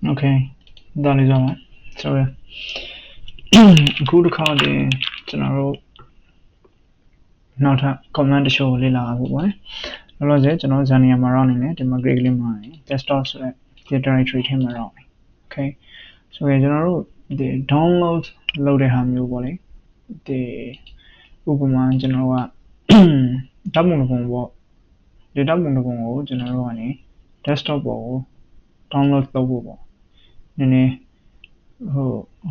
Okay, that is all. So, good card general not a command show lila boy. Logic, general Zania Maron in it, and greatly mine. Just also the directory him around. Okay, so general the download load a ham you volley. The Uberman general double the double general desktop download logo. Nene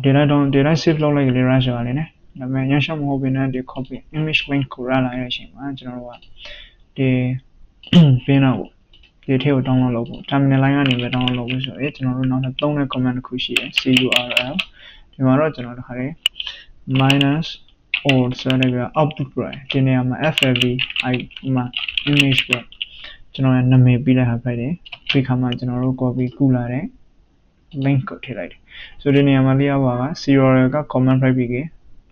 did I save log like the Raja in it? The Yasham Hobin the copy image link Kurala general the pin the tail download logo. Terminal line in the download logo, so it's not a download command cushy CURL. Tomorrow general hurry minus or so output right. The name FFV I my image work. General name be like a become a general copy cooler link koထည့်လိုက်တယ်ဆိုဒီနေရာမှာလျှောက်ပါက serial က command type ပြီး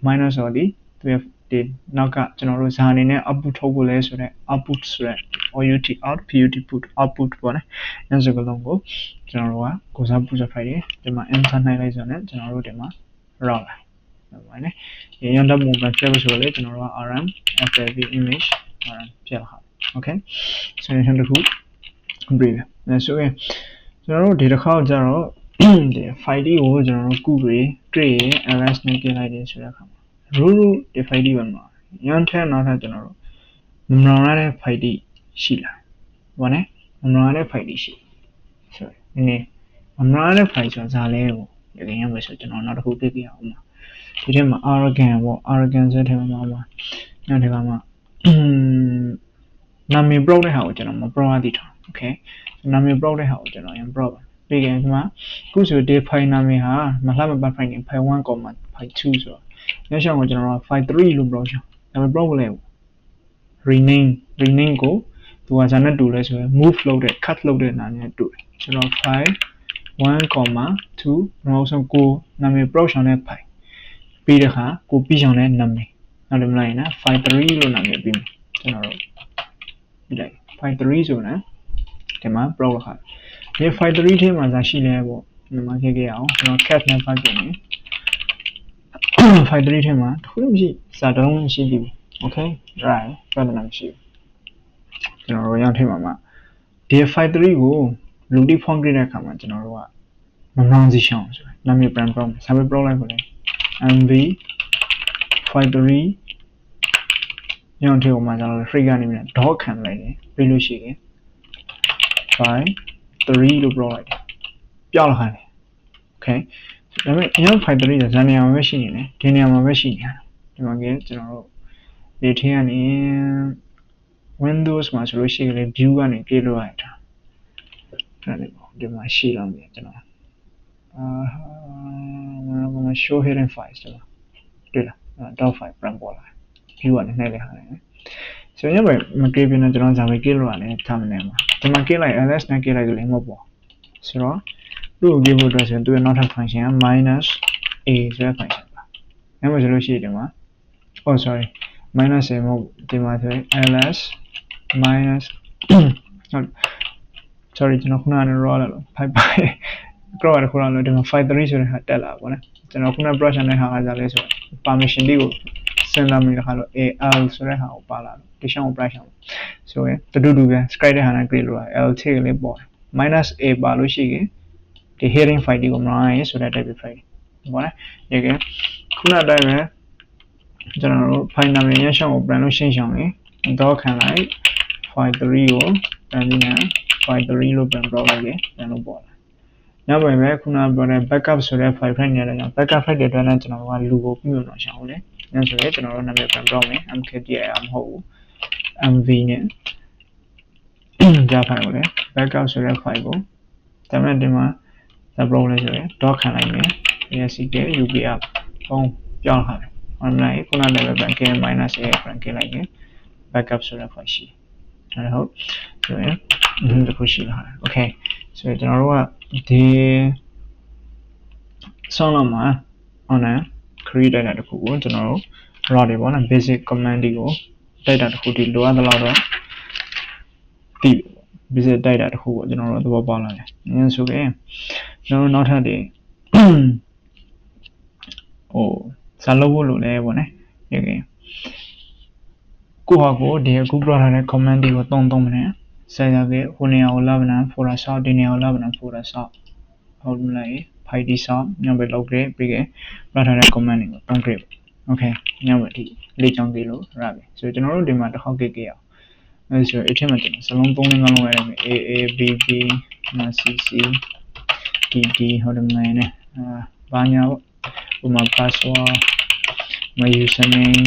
minus ဆိုဒီသူရဲ့ဒီနောက်ကကျွန်တော်တို့ဇာအနေနဲ့ output ထုတ်ဖို့လဲဆိုတော့ output ဆိုတဲ့ out put put output ပေါ့နော်အဲ့စကလုံးကိုကျွန်တော်တို့ကကိုစားပူစားဖိုင်တယ်ဒီမှာ enter နှိုက်လိုက်ဆိုတော့ကျွန်တော်တို့ဒီမှာ raw လာဟုတ်ပါနဲ့ဒီရန်တပ်ပုံစံပြလို့ဆိုတော့လေကျွန်တော်တို့က rm fv image rm ပြလာဟာ okay ဆိုရင်တစ်ခု brief ဆိုရင်ကျွန်တော်တို့ဒီတစ်ခါကျတော့ဒီ file ကိုကျွန်တော်တို့ကုပြီး create ls နဲ့ပြင်လိုက်တယ်ဆိုတဲ့အခါမှာ root ဒီ file ပဲမှာရန်ထဲနောက်ထပ်ကျွန်တော်တို့မမရတဲ့ file ရှိလာဘာလဲမမရတဲ့ file ရှိဆိုဒီမမရတဲ့ file ဆိုတာဇာလဲကိုရခင်ရမယ်ဆိုကျွန်တော်နောက်တစ်ခုပြပြအောင်ပါဒီထဲမှာ arrogant ပေါ့ arrogant ဆိုတဲ့ထဲမှာနောက်တစ်ခါမှာနာမည် broke တဲ့ဟာကိုကျွန်တော်မ broke ရသေးတာ okay နာမည် broke တဲ့ဟာကိုကျွန်တော်ရန် brokeဒီကနေ့မှာခုဆိုဒီ file နာမည်ဟာမလှမပတ် file နေ file 1, file 2ဆိုတော့ညရှောင်းကိုကျွန်တော်က file 3လို့ broke ရှောင်းဒါပေမဲ့ broke လဲ rename ကိုသူကဇာနဲ့တူလဲဆိုရင် move လုပ်တဲ့ cut လုပ်တဲ့နာမည်နဲ့တူတယ်ကျွန်တော် file 1, 2နောက်ဆုံးကိုနာမည် broke ရှောင်းတဲ့ file ပြီးတဲ့အခါကိုပြီးရှောင်းတဲ့နာမည်နောက်တယ်မလားနော် file 3လို့နာမည်ပြီးမယ်ကျွန်တော်တို့ပြီးလိုက် file 3ဆိုရင်ဒီမှာ broke လောက်ခါဒီ file 3ထဲမှာဇာရှိလဲပေါ့ဒီမှာခေခဲ့အောင်ကျွန်တော် cat နဲ့ဖတ်ကြည့်မယ် file 3ထဲမှာတခုလည်းမရှိဇာတုံးမရှိဘူး okay right ပြဿနာမရှိဘူးကျွန်တော်တို့ရောက်ထဲမှာဒီ file 3ကို loading form ပြတဲ့အခါမှာကျွန်တော်တို့ကမမောင်းစီရှောင်းဆိုတယ်နာမည် brand prompt ဆာပဲ prompt လိုက်ပါလေ mv file 3ရောက်ထဲမှာကျွန်တော်တို့ free ကနေပြီး dot ခံလိုက်တယ်ပြီးလို့ရှိရင် file 3လို့ prompt လိုက်တယ်ပြောင်းလာတယ် okay ဒါပေမဲ့အရင် file 3ကဇာနေရာမှာပဲရှိနေတယ်ဒီနေရာမှာပဲရှိနေတာဒီမှာကကျွန်တော်တို့ဒီထင်းကနေ Windows မှာဆိုလို့ရှိရင် view ကနေပြေးလို့ရတာအဲ့ဒါပေါ့ဒီမှာရှိတော့မယ်ကျွန်တော်show hidden files တယ်တွေ့လား .file brand ပေါ်လာ view ကနေနှိုက်လိုက်ဟာတယ်ဆိုရင်မကေးပြနေကျွန်တော်ဇာမေကေးလို့ရတယ် terminal မှာဒီမှာကေးလိုက် ls နဲ့ကေးလိုက်လို့လည်းမဟုတ်ပေါ့ဆိုတော့သူ့ကိုကေးဖို့အတွက်ဆိုရင်သူ့ရဲ့နောက်ထပ် function က -a ဆိုတဲ့ function ပါအဲ့မှာဆိုလို့ရှိရင်ဒီမှာ oh sorry minus a မဟုတ်ဒီမှာဆိုရင် ls minus sorry ကျွန်တော်ခုနက raw လာလို့ 5 cross ရခုနကလို့ဒီမှာ file 3ဆိုတဲ့ဟာတက်လာပါဘောကျွန်တော်ခုန brush နဲ့ဟာကစားလဲဆို permission လေးကိုစဉ်းစားမိတဲ့ခါလို့ al ဆိုတဲ့ဟာကိုပါလာလို့ဒီရှောင်းကို brush အောင်ဆိုရင်တူပဲ script တဲ့ဟာနဲ့ create လုပ်ရ l ထည့်လေးပေါ်-a ပါလို့ရှိရင်ဒီ heading file ဒီကိုမလာရင်ဆိုတဲ့ type file ဘောနော်ရေကခုနတိုင်းပဲကျွန်တော်တို့ file နာမည်ရရှောင်းကို brand လို့ရှင်းရှောင်းရင်တော့ခံလိုက် file 3ကို brand နဲ့ file 3လို့ brand လုပ်လိုက်ရင်ပြန်လို့ပေါ်လာညဘယ်ပဲခုနပြောတဲ့ backup ဆိုတဲ့ file ဖိုင်နေတဲ့ကြောင့် backup file တွေအတွက်လည်းကျွန်တော်တို့ကလူကိုပြီးလို့ရှောင်းတယ်။ညဆိုရင်ကျွန်တော်တို့နာမည်ပြန်ပြောမယ် mkdir မဟုတ်ဘူး mv နဲ့ကြားဖိုင်ကိုလည်း backup ဆိုတဲ့ file ကိုဒါပေမဲ့ဒီမှာ upload လဲဆိုရင် doc ခံလိုက်မယ် asc upr ပုံပြောင်းထားတယ်။ online ခုနလည်းပဲ -a -a လိုက်ရင် backup ဆိုတဲ့ file ရှိတယ်။ဟုတ်ဆိုရင်ဒီခုရှိလာတယ်။ okay ဆိုရင်ကျွန်တော်တို့ကဒီဆောင်းလာမှာ online create data တခုကိုကျွန်တော်တို့ raw တွေပေါ့နော် basic command တွေကို data တခုဒီလိုအပ်သလောက်တော့ဒီ basic data တခုကိုကျွန်တော်တို့သဘောပေါက်လာတယ်။အဲဆိုရင် ကျွန်တော်နောက်ထပ်တွေဟိုစာလုပ်ဖို့လိုလဲပေါ့နော်ဒီကကိုဟာကိုဒီအခုပြထားတဲ့ comment တွေကိုသုံးမနဲ့ဆက်ရခဲ့ဟိုနေရာကိုလာမနာဖိုရာဆောက်ဒီနေရာကိုလာမနာဖိုရာဆောက်ဟုတ်မလားဖိုင်ဒီဆောက်ညောင်ပဲလောက်ခဲ့ပြီးခဲ့ပြထားတဲ့ comment တွေကိုသုံးခဲ့โอเคညောင်ပဲဒီလေးချောင်းကြီးလို့ရပြီဆိုကျွန်တော်တို့ဒီမှာတစ်ခေါက်ကြည့်အောင်အဲဆိုအထက်မှာကျွန်တော်စလုံး3လုံးလုံးရမယ် A A B B C C D D ဟုတ်တယ်မလားနဲ့ဘာညာဥမာ password my username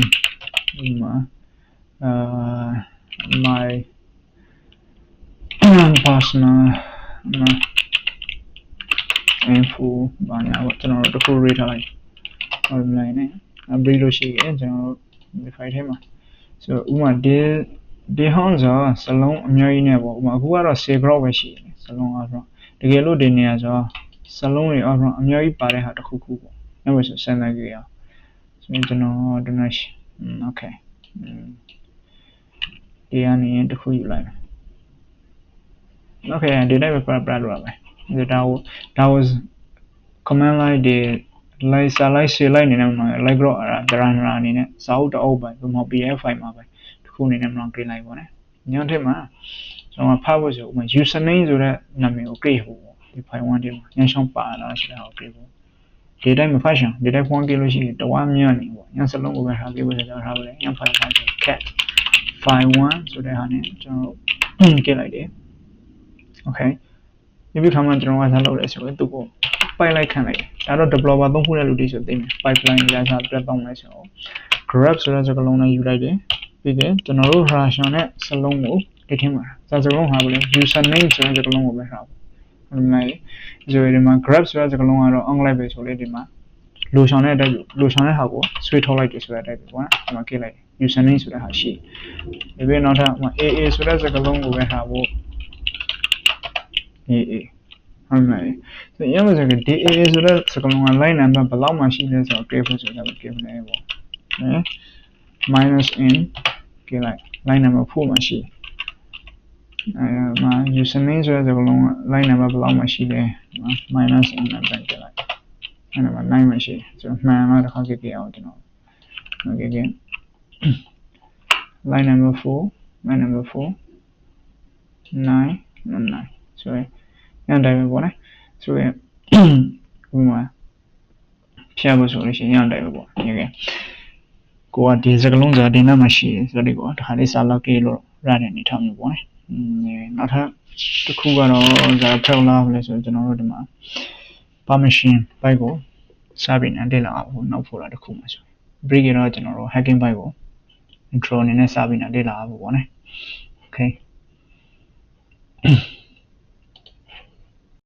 ဥမာ my personal info ဘာညာကျွန်တော်တို့တစ်ခု read ထားလိုက်ဟုတ်တယ်မလားနဲ့ update လို့ရှိရင်ကျွန်တော်တို့ဒီ file ထဲမှာ so ဥမာဒီဟောင်းဆိုစလုံးအများကြီးနဲ့ပေါ့ဥမာအခုကတော့10 group ပဲရှိတယ်စလုံးအားဖြင့်တကယ်လို့ဒီနေရာဆိုစလုံးတွေအားဖြင့်အများကြီးပါတဲ့ဟာတစ်ခုခုပေါ့အဲ့လိုဆိုစမ်းလိုက်ကြရအောင်ဆိုရင်ကျွန်တော် donation okay ဒီအနေနဲ့တစ်ခုယူလိုက်မယ် okay ဒီတိုင်းပဲပြလို့ရမယ်ဒါwas command line တွေ like စာလိုက်ရှေ့လိုက်နေနေမှာ like group အဲ့ဒါ runner အနေနဲ့စာအုပ်တအုပ်ပဲဘယ်မှာ PDF file မှာပဲတစ်ခုအနေနဲ့မလုပ်ကြည့်လိုက်ပါနဲ့ညောင်းထက်မှာကျွန်တော်ဖတ်ဖို့ဆိုဥမာ username ဆိုတဲ့နာမည်ကို create ဖို့ဒီ file 1ထဲမှာညှရှောင်းပါလာဆိုတော့ create ဖို့ဒီတိုင်းမဖတ်ရှောင်းဒီတိုင်းဖွင့်ကြည့်လို့ရှိရင်တဝါမြတ်နေပေါ့ညစလုံးကိုပဲထားကြည့်ဖို့ဆိုတော့ထားလို့ည file 1 cat file 1ဆိုတဲ့ဟာနဲ့ကျွန်တော်ကြည့်လိုက်တယ် okay ဒီခါမှကျွန်တော်ကစားလုပ်လဲဆိုရင်သူ့ကိုပိုက်လိုက်ခံလိုက်တယ်ဒါတော့ developer သုံးခုတဲ့လူတွေဆိုသိမယ် pipeline လာစားပြတ်သုံးလဲဆိုတော့ grab ဆိုတဲ့စကားလုံးနဲ့ယူလိုက်တယ်ပြီးတော့ကျွန်တော်တို့ version နဲ့စလုံးကိုဒီထင်းမှာစကားလုံးဟာဘယ်လဲ username ဆိုတဲ့စကားလုံးကိုပဲထားပါဟုတ်မလားဆိုရင်ဒီမှာ grab ဆိုတဲ့စကားလုံးကတော့ online ပဲဆိုလေဒီမှာလိုချောင်တဲ့အတိုင်းလိုချောင်တဲ့ဟာကိုဆွဲထုတ်လိုက်တယ်ဆိုတဲ့အတိုင်းပဲပေါ့နော်ဒီမှာကြည့်လိုက် username ဆိုတဲ့ဟာရှိဒီပြီးနောက်ထပ် AA ဆိုတဲ့စကားလုံးကိုပဲထားဖို့ AA ဟုတ်မလားဆိုရင်ရမယ်ဆိုရင် DA ဆိုတဲ့စကားလုံးက line number ဘယ်လောက်မှရှိလဲဆိုတော့ give ဖို့ဆိုတော့ give လဲပေါ့နော် minus in ကြည့်လိုက် line number 4မှရှိမှာ username ဆိုတဲ့စကားလုံးက line number ဘယ်လောက်မှရှိလဲ minus in နဲ့ပြန်ကြည့်လိုက်အဲ့ဒါမှ9မှရှိဆိုတော့မှန်တော့တစ်ခါကြည့်အောင်ကျွန်တော် okay line number 4 9 ဆိုရင်ညတိုင်းပဲပေါ့နော်ဆိုရင်ဥမာဖြတ်ဖို့ဆိုလို့ရှိရင်ညတိုင်းပဲပေါ့โอเคကိုကဒီစကလုံးစားဒီနားမှာရှိတယ်ဆိုတော့ဒီကောတခါလေးစာလောက်ကြည့်လို့ရတဲ့အနေထားမျိုးပေါ့နော်နောက်ထပ်တစ်ခုကတော့ဇာဖြောင်းလာလို့ဆိုတော့ကျွန်တော်တို့ဒီမှာ permission ဘိုက်ကိုစာပြီးနေတက်လာအောင်နောက်ဖို့လာတစ်ခုမှဆို break ကတော့ကျွန်တော်တို့ hacking ဘိုက်ကို intro အနေနဲ့စာပြီးနေတက်လာအောင်ပေါ့နော် okay